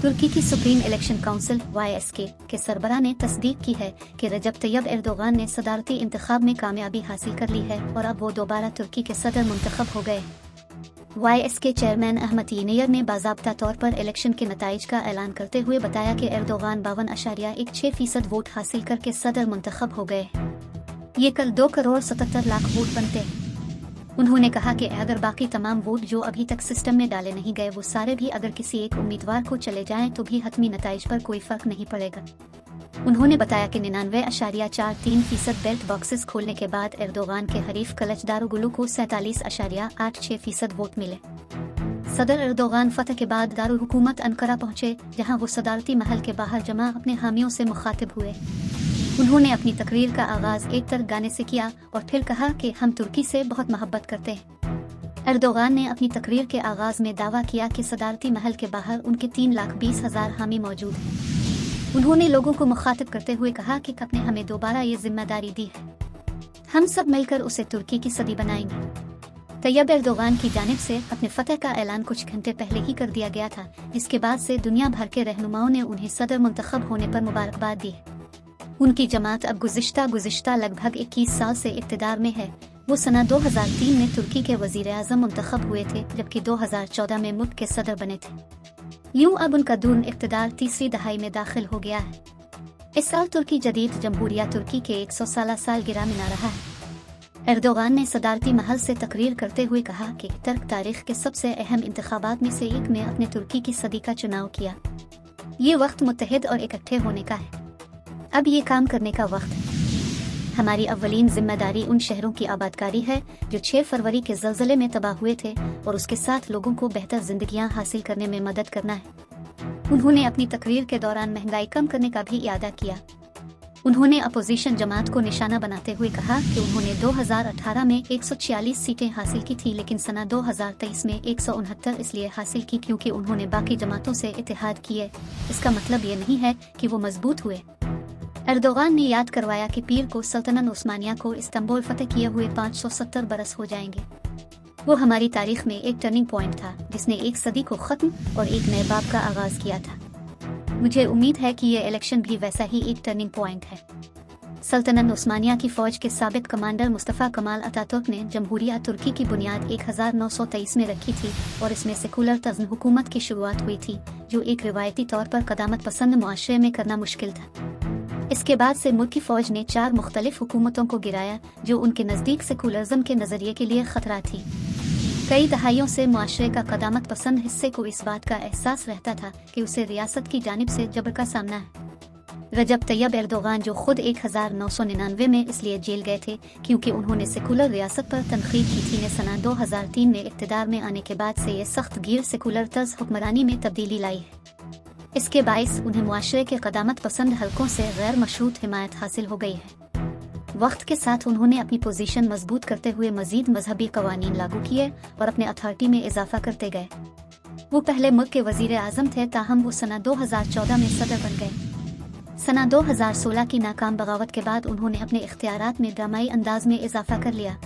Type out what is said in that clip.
तुर्की की supreme election council (YSK) के सरबराह ने तस्दीक की है कि रजब तैयब एर्दोगान ने सदारती इंतखाब में कामयाबी हासिल कर ली है और अब वो दोबारा तुर्की के सदर मुंतखब हो गए। YSK चेयरमैन अहमद येनेयर ने बाज़ाब्ता तौर पर इलेक्शन के नताइज का ऐलान करते हुए बताया कि एर्दोगान 52.16% वोट हासिल करके सदर मुंतखब हो गए। ये कल 2,77,00,000 वोट बनते। उन्होंने कहा कि अगर बाकी तमाम वोट जो अभी तक सिस्टम में डाले नहीं गए वो सारे भी अगर किसी एक उम्मीदवार को चले जाएं तो भी हतमी नताइज पर कोई फर्क नहीं पड़ेगा। उन्होंने बताया कि 99.43% बैलेट बॉक्सेस खोलने के बाद एर्दोगान के हरीफ कलचदारोगुलू को 47.86% वोट मिले। सदर एर्दोगान फतह के बाद दारुल हुकूमत अंकारा पहुंचे, जहां वो सदारती महल के बाहर जमा अपने हामियों से मुखातिब हुए। उन्होंने अपनी तकरीर का आगाज एक तरह गाने से किया और फिर कहा कि हम तुर्की से बहुत मोहब्बत करते हैं। एर्दोगान ने अपनी तकरीर के आगाज में दावा किया कि सदारती महल के बाहर उनके 3,20,000 हामी मौजूद हैं। उन्होंने लोगों को मुखातिब करते हुए कहा कि आपने हमें दोबारा ये जिम्मेदारी दी है, हम सब मिलकर उसे तुर्की की सदी बनाएंगे। तैयब एर्दोगान की जानिब से अपने फतह का ऐलान कुछ घंटे पहले ही कर दिया गया था, जिसके बाद से दुनिया भर के रहनुमाओं ने उन्हें सदर मुंतखब होने पर मुबारकबाद दी है। उनकी जमात अब गुज़िश्ता लगभग 21 साल से इक़्तिदार में है। वो सना 2003 में तुर्की के वज़ीर-ए-आज़म मुंतखब हुए थे, जबकि 2014 में मुल्क के सदर बने थे। यूं अब उनका दून इक़्तिदार तीसरी दहाई में दाखिल हो गया है। इस साल तुर्की जदीद जमहूरिया तुर्की के 100 सालगिरह मना रहा है। एर्दोगान ने सदारती महल से तकरीर करते हुए कहा कि तुर्क तारीख के सबसे अहम इंतखाबात में से एक में अपने तुर्की की सदी का चुनाव किया। ये वक्त मुत्तहिद और इकट्ठे होने का है। अब ये काम करने का वक्त है। हमारी अव्वलीन जिम्मेदारी उन शहरों की आबादकारी है जो 6 फरवरी के ज़लज़ले में तबाह हुए थे और उसके साथ लोगों को बेहतर जिंदगियां हासिल करने में मदद करना है। उन्होंने अपनी तकरीर के दौरान महंगाई कम करने का भी इरादा किया। उन्होंने अपोजिशन जमात को निशाना बनाते हुए कहा कि उन्होंने 2018 में 146 सीटें हासिल की थी, लेकिन सना 2023 में 169 इसलिए हासिल की क्योंकि उन्होंने बाकी जमातों से इत्तेहाद किए। इसका मतलब ये नहीं है कि वो मजबूत हुए। एर्दोगान ने याद करवाया कि पीर को सल्तनत उस्मानिया को इस्तांबुल फतह किए हुए 570 बरस हो जाएंगे। वो हमारी तारीख में एक टर्निंग पॉइंट था, जिसने एक सदी को ख़त्म और एक नए बाब का आगाज किया था। मुझे उम्मीद है कि ये इलेक्शन भी वैसा ही एक टर्निंग पॉइंट है। सल्तनत उस्मानिया की फौज के साबिक कमांडर मुस्तफ़ा कमाल अतातुर्क ने जमहूरिया तुर्की की बुनियाद 1923 में रखी थी और इसमें सेकुलर तज़्म हुकूमत की शुरुआत हुई थी, जो एक रिवायती तौर पर क़दामत पसंद मुआशरे में करना मुश्किल था। इसके बाद से मुल्की फौज ने 4 मुख्तलिफ हुकूमतों को गिराया जो उनके नज़दीक सेकुलरिज्म के नज़रिए के लिए खतरा थी। कई दहाइयों से मुआशरे का क़दामत पसंद हिस्से को इस बात का एहसास रहता था कि उसे रियासत की जानिब से जबर का सामना है। रजब तैयब एर्दोगान जो खुद 1999 में इसलिए जेल गए थे क्योंकि उन्होंने सेकुलर रियासत पर तनकीद की थी, ने सना 2003 में इक़्तिदार में आने के बाद से ये सख्त गिर सेकुलर तर्ज हुक्मरानी में तब्दीली लाई है। इसके बाइस उन्हें मुआशरे के क़दामत पसंद हलकों से गैर मशरूत हिमायत हासिल हो गई है। वक्त के साथ उन्होंने अपनी पोजीशन मजबूत करते हुए मजीद मजहबी कवानीन लागू किए और अपने अथॉरिटी में इजाफा करते गए। वो पहले मुल्क के वज़ीर-ए-आज़म थे, ताहम वो सना 2014 में सदर बन गए। सना 2016 की नाकाम बगावत के बाद उन्होंने अपने इख्तियारात में ड्रामाई अंदाज में इजाफा कर लिया।